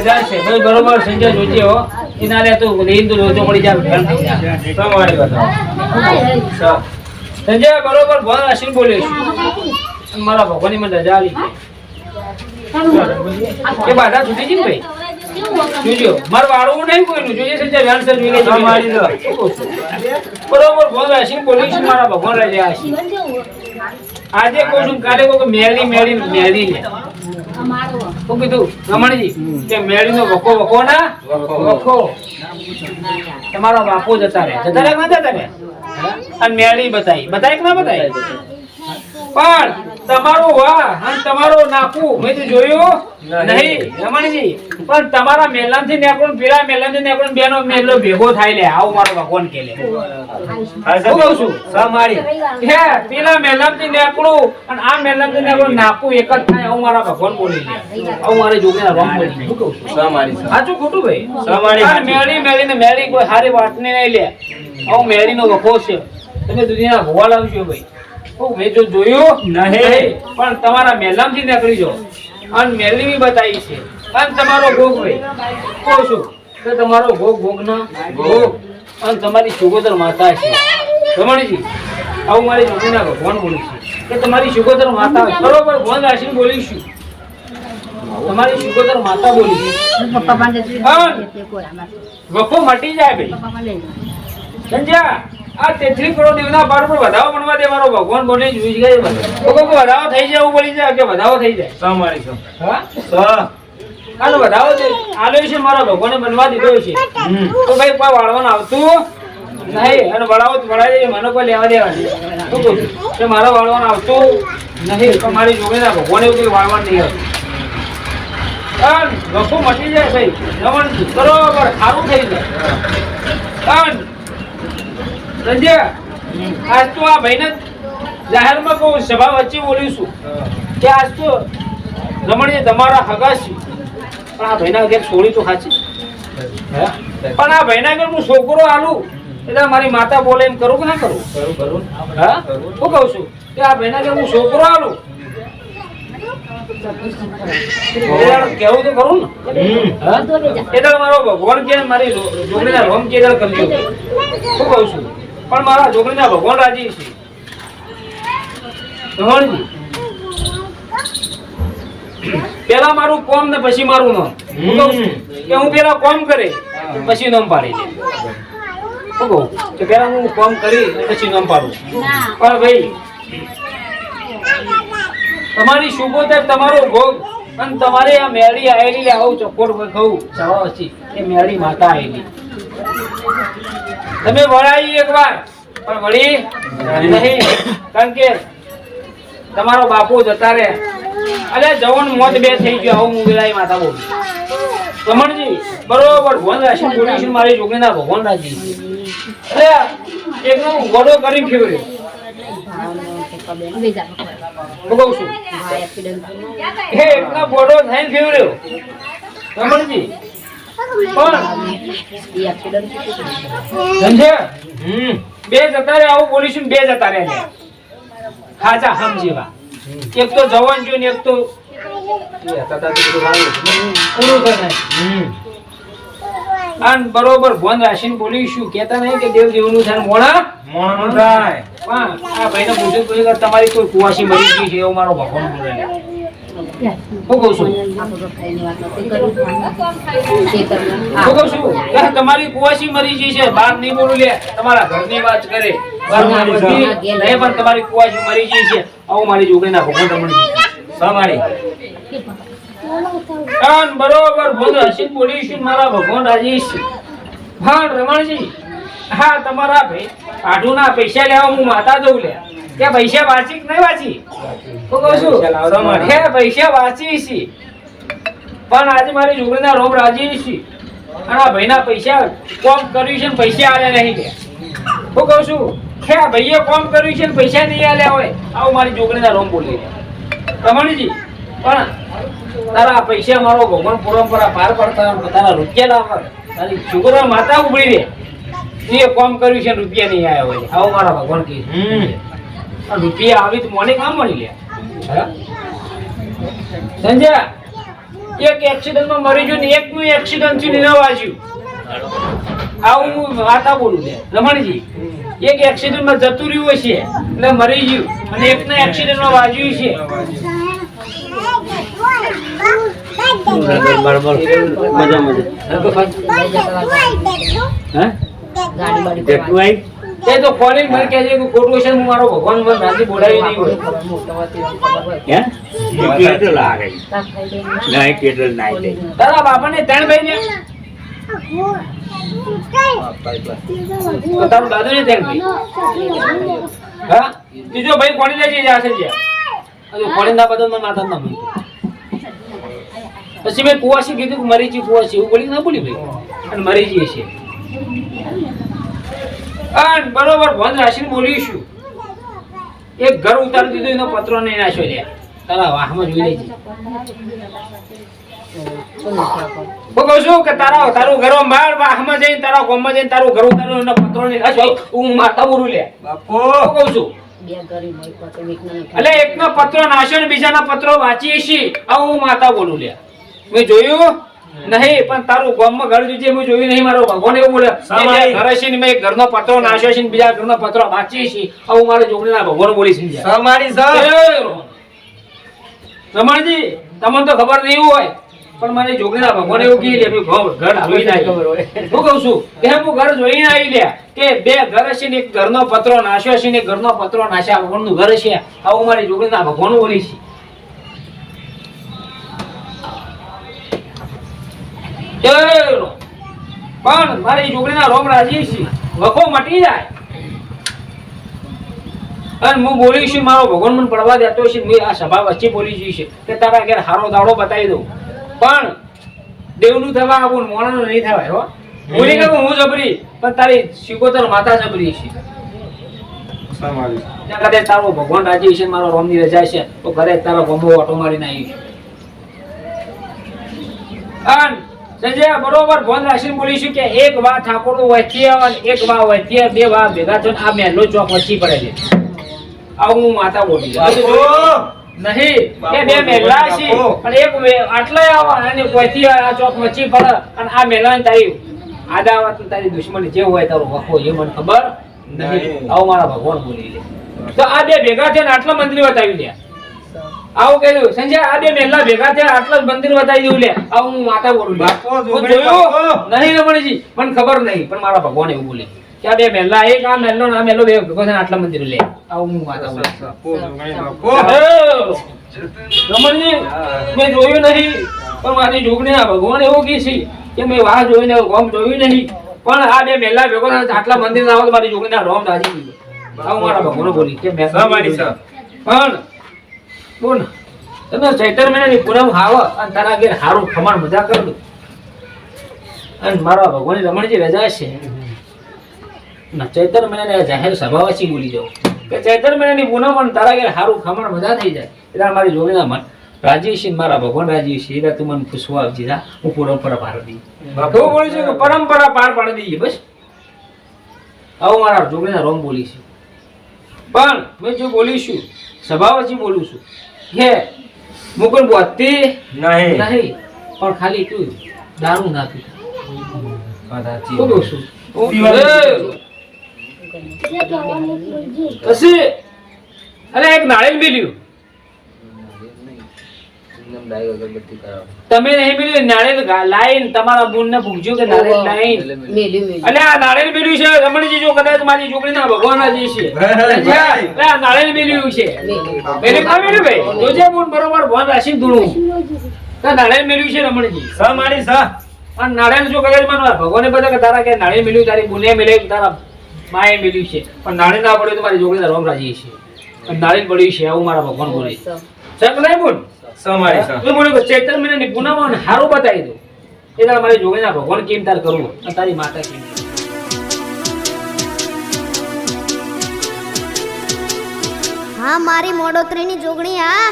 રજા છે ભાઈ બરોબર સંજય જોજે હો એના લે તું હિન્દુ રોજો પડી જાય તમારી વાત સંજય બરોબર ભણ આશીન બોલે છે મારા ભગવાનની મને રજા આલી કે બાધા છૂટી જી ભાઈ જોજો માર વાળું નહીં કોઈનું જોઈએ સંજય વ્યાન સર જોઈ લેજો મારી દો બરોબર ભણ આશીન બોલે છે મારા ભગવાન રજા આશી આજે કોઈ શું કાલે કોઈ મેળી લે શું કીધું રમણજી કે મેળીનો વખો ના વખો તમારો બાપુ જતા રહે અને મેળી બતાય કે ના બતાય પણ તમારો વાહ અને તમારો નાકુ મેં તો જોયું નહીં રમણજી પણ તમારા મેલામથી નેકળો પેલા મેલામથી નેકળો બેનો મેલો ભેગો થાય લે આવું મારો ભગવાન કે લે હું કહું છું સમારી હે પેલા મેલામથી નેકળો અને આ મેલામથી નેકળો નાકુ એક જ થાય આવું મારા ભગવાન બોલી લે આવું મારે જોગીના રોમ બોલી હું કહું છું સમારી સાચું ખોટું ભાઈ સમારી મેળી કોઈ સારી વાતને નહીં લે આવું મેળીનો વખો છે તમે દુનિયા ભોવા લાવજો ભાઈ મેં જો જોયું નહીં પણ તમારા મેલામથી નીકળી જો અને મેલી બી બતાવી છે અને તમારો ભોગ ભાઈ કહું છું કે તમારો ભોગ ના ભોગ અને તમારી સુગોદર માતા છે રમણજી આવું મારી જોગીના ભગવાન બોલું છું કે તમારી સુગોદર માતા બરોબર ભગવાન રાશિ બોલીશું તમારી સુગોદર માતા બોલી વખો મટી જાય ભાઈ સંજ્યા આ 33 કરોડ દેવના બાર પર વધાવો બનવા દે મારો ભગવાન બોલે જોઈ ગઈ કોઈ વધાવો થઈ જાય એવું બોલી જાય કે વધાવો થઈ જાય સમારી છો હા આનો વધાવો છે આલો છે મારા ભગવાને બનવા દીધો છે તો ભાઈ કોઈ વાળવાનું આવતું નહીં અને વળાવો વળાઈ મને કોઈ લેવા દેવા નહીં શું કહું કે મારા વાળવાનું આવતું નહીં તો મારી જોગીના ભગવાને એવું કોઈ વાળવાનું નહીં આવતું વખો મટી જાય ભાઈ રમણ બરોબર સારું થઈ જાય સંજય આજ તો આ ભાઈને જાહેરમાં કહું સભા વચ્ચે બોલીશું કે આજ તો રમણીય તમારા હગાશી પણ આ ભાઈના ઘેર છોડી તો ખાચી પણ આ ભાઈના ઘેર હું છોકરો આલું એટલે મારી માતા બોલે એમ કરું કે ના કરું હા હું કહું છું કે આ ભાઈના ઘેર હું છોકરો આલું કેવું તો કરું ને એટલે મારો ભગવાન કે મારી જોગણીના રોમ કે કરજો શું કહું છું પણ મારા જોગણીના ભગવાન રાજી છે પેલા મારું કોમ ને પછી મારું નામ હું કહું છું કે હું પેલા કોમ કરે પછી નામ પાડી દે શું કહું કે પેલા હું કોમ કરી પછી નામ પાડું પણ ભાઈ તમારી શુભોદર તમારો ભોગ અને તમારે આ મેળી આવેલી આવું ચોકોડ કહું સવા પછી એ મેળી માતા આવેલી તમે વળાઈ એકવાર પણ વળી નહીં કારણ કે તમારો બાપુ જતા રહે અરે જવાન મોત બે થઈ ગયો આવું હું વેલાઈ માતા બોલું રમણજી બરોબર ભગવાન રાશિ બોલીશું મારી જોગીના ભગવાન રાજી અરે એકનો વડો કરી ફેવર્યો હું કહું છું એકના બોડો થઈને ફેવર્યો રમણજી બે જતા રે આવું બોલીશું બે જતા રે ખાચા હમ જેવા એક તો જવાન જો ને એક તો બરોબર ભોન રાશિને બોલીશું કેતા નહીં કે દેવ દેવનું થાય મોણા મોણું થાય આ ભાઈને પૂછ્યું કોઈ તમારી કોઈ કુવાસી મરી ગઈ છે એવું મારો ભગવાન બોલે હું કહું છું તમારી કુવાસી મરી ગઈ છે બહાર નહીં બોલું લે તમારા ઘરની વાત કરે પણ તમારી કુવાસી મરી ગઈ છે આવું મારી જોગણીના ભગવાન તમને સામારી બરોબર ભોન હસી બોલીશું મારા ભગવાન રાજી છે હા રમણજી હા તમારા ભાઈ આઢુના પૈસા લેવા હું માતા દઉં લે કે પૈસા વાંચી કે નહીં વાંચી હું કહું છું હે પૈસા વાંચી છે પણ આજે મારી જોગણીના રોમ રાજી છે અને આ ભાઈના પૈસા કોમ કર્યું છે ને પૈસા આલ્યા નહીં લે હું કહું છું કે આ ભાઈએ કોમ કર્યું છે ને પૈસા નહીં આલ્યા હોય આવું મારી જોગણીના રોમ બોલી રમણજી પણ તારા પૈસા મારો ભગવાન પરંપરા પાર પડતા તારા રૂપિયા લાવવા તારી છોકરા માતા ઉભરી રે તે કોમ કર્યું છે રૂપિયા નહીં આવ્યા હોય આવો મારા ભગવાન કહે રૂપિયા આવી તો મને કામ મળી લે સંજય એક એક્સિડન્ટમાં મરી ગયું ને એકનું એક્સિડન્ટ થી ન વાજ્યું. આવું હું વાતા બોલું લે રમણજી. એક એક્સિડન્ટમાં જતું રહ્યું હશે એટલે મરી ગયું અને એકના એક્સિડન્ટમાં વાજ્યું છે. એ તો ફોરેન મને કહે છે કે ખોટું છે, હું મારો ભગવાન મને રાજી બોલાવી નહીં હોય. તારા બાપાને 3 ભાઈ ને તારું દાદુ ને 3 ભાઈ. હા ત્રીજો ભાઈ કોણી લઈ જશે છે કોણી ના બદલ મને માથા ના મળતું. પછી મેં કુવાસી કીધું કે મરીજી કુવાસી એવું બોલી ના બોલી ભાઈ અને મરીજી છે. અને બરોબર ભોન રાશિને બોલીશું. એક ઘર ઉતારી દીધું એનો પત્રો નહીં નાખ્યો લે તારા વાહમાં જોઈ લેજે. હું કહું છું કે તારું ઘર બાર વાહમાં જઈને તારા ગામમાં જઈને તારું ઘર ઉતાર્યું એનો પત્રો નહીં નાખ્યો. હું માતા બોલું લે બાપો કહું છું. એટલે એકનો પત્રો નાખ્યો ને બીજાના પત્રો વાંચીએ છીએ. હું માતા બોલું લે. મેં જોયું નહીં પણ તારું ગામમાં ઘર જોજે મેં જોયું નહીં. મારો ભગવાન એવું બોલે ઘર છે ને મેં એક ઘરનો પત્રો નાખ્યો છે ને બીજા ઘરનો પત્રો વાંચીએ છીએ. હું મારા જોગણીના ભગવાન બોલી સમજ્યા. રમણજી તમને તો ખબર નહીં હોય પણ મારી જોગણીના ભગવાન એવું કહી લે ઘર જોઈને આવી. હું કહું છું કે હું ઘર જોઈને આવી લે કે 2 ઘર છે ને એક ઘરનો પત્રો નાખ્યો છે ને એક ઘરનો પત્રો નાખ્યા ભગવાનનું ઘર છે. હું મારી જોગણીના ભગવાન બોલી છે. પણ મારી જોગણીના રોમ રાજી છે વખો મટી જાય. અને હું બોલી છું મારો ભગવાન મને પડવા દેતો છે. મેં આ સભા વચ્ચે બોલી જઈ છે કે તારા ઘેર હારો દાડો બતાવી દઉં પણ દેવનું થવા આવું મોણાનું નહીં થવાય. હો બોલી કે હું જબરી પણ તારી શિકોતર માતા જબરી છે. કદાચ તારો ભગવાન રાજી છે મારો રોમની રજા છે તો ઘરે તારો ગમો ઓટો મારીને આવી છે. સંજય બરોબર ભોન રાશિને બોલીશું કે એક વા ઠાકોરનું વચ્ચે અને એક વા વચ્ચે 2 વા ભેગા થઈને આ મહેલો ચોક વચ્ચે પડે છે. આવું હું માતા બોલી નહીં કે 2 મહેલા છે અને એક આટલા આવા અને વચ્ચે આ ચોક વચ્ચે પડે અને આ મહેલા તારી આદાવત તારી દુશ્મની જે હોય તારો વખો એ મને ખબર નહીં. આવું મારા ભગવાન બોલી લે તો આ 2 ભેગા થઈને આટલા મંદિર બતાવી લે. આવું કહ્યું સંજય આ 2 મહેલા ભેગા થયા આટલા મંદિર બતાવી દેવું લે. આવું હું માતા બોલું નહીં રમણજી મને ખબર નહીં પણ મારા ભગવાન એવું બોલે કે આ 2 મહેલા એક આ મહેલો ના મહેલો ભેગો થઈને આટલા મંદિર લે. આવું હું માતા બોલું. રમણજી મેં જોયું નહીં પણ મારી જોગણીના ભગવાન એવું કહે છે કે મેં વાહ જોઈને ગોમ જોયું નહીં પણ આ 2 મહેલા ભેગો થઈને આટલા મંદિર ના આવે તો મારી જોગણીના રોમ રાજી. આવું મારા ભગવાન બોલી કે મેં પણ બોલ તમે ચૈતર મહિનાની પૂનમ આવો અને તારા ઘેર હારું ખમાણ મજા કર દઉં અને મારા ભગવાનની રમણજી રજા છે ના ચૈતર મહિનાની જાહેર સભા વચ્ચે બોલી જાઉં કે ચૈતર મહિનાની પૂનમ અને તારા ઘેર હારું ખમાણ મજા થઈ જાય એટલે મારી જોગણીના મન રાજી છે મારા ભગવાન રાજી છે એટલે તું મને પૂછવા આવજી જા હું પરંપરા પાર દઈ હું બોલું છું કે પરંપરા પાર પાડી દઈએ બસ. આવું મારા જોગણીના રોમ બોલી છે પણ મેં જો બોલીશું સભા વચ્ચે બોલું છું કે મુકુલ બોતી નહીં પણ ખાલી તું દારૂ ના પીતા શું કહું છું પછી અરે એક નાળિયેર મિલ્યું તમે નહીં મિલ્યું નાળિયેર લાઈન તમારા બુન ને પૂછજો કે નાળિયેર લાઈન એટલે આ નાળિયેર મિલ્યું છે રમણજી જો કદાચ મારી છોકરીના ભગવાનજી છે આ નાળિયેર મિલ્યું છે મેલે કામેલું ભાઈ જોજે બુન બરોબર ભોન રાશિને ધૂણું તો નાળિયેર મિલ્યું છે રમણજી સ મારી સ અને નાળિયેર જો કદાચ માનવા ભગવાને બધા કે તારા કે નાળિયેર મિલ્યું તારી બુને મિલે તારા માએ મિલ્યું છે પણ નાળિયેર ના પડ્યું તો મારી છોકરીના રોમ રાજી છે અને નાળિયેર પડ્યું છે આવું મારા ભગવાન બોલે ચક નહીં બોલ ચૈતર મહિનાની પૂનમ હારું બતાવી દો એટલે મારી જોગણીના ભગવાન કેમ તાર કરવું તારી માતા કેમ. હા મારી મોડોત્રીની જોગણી આ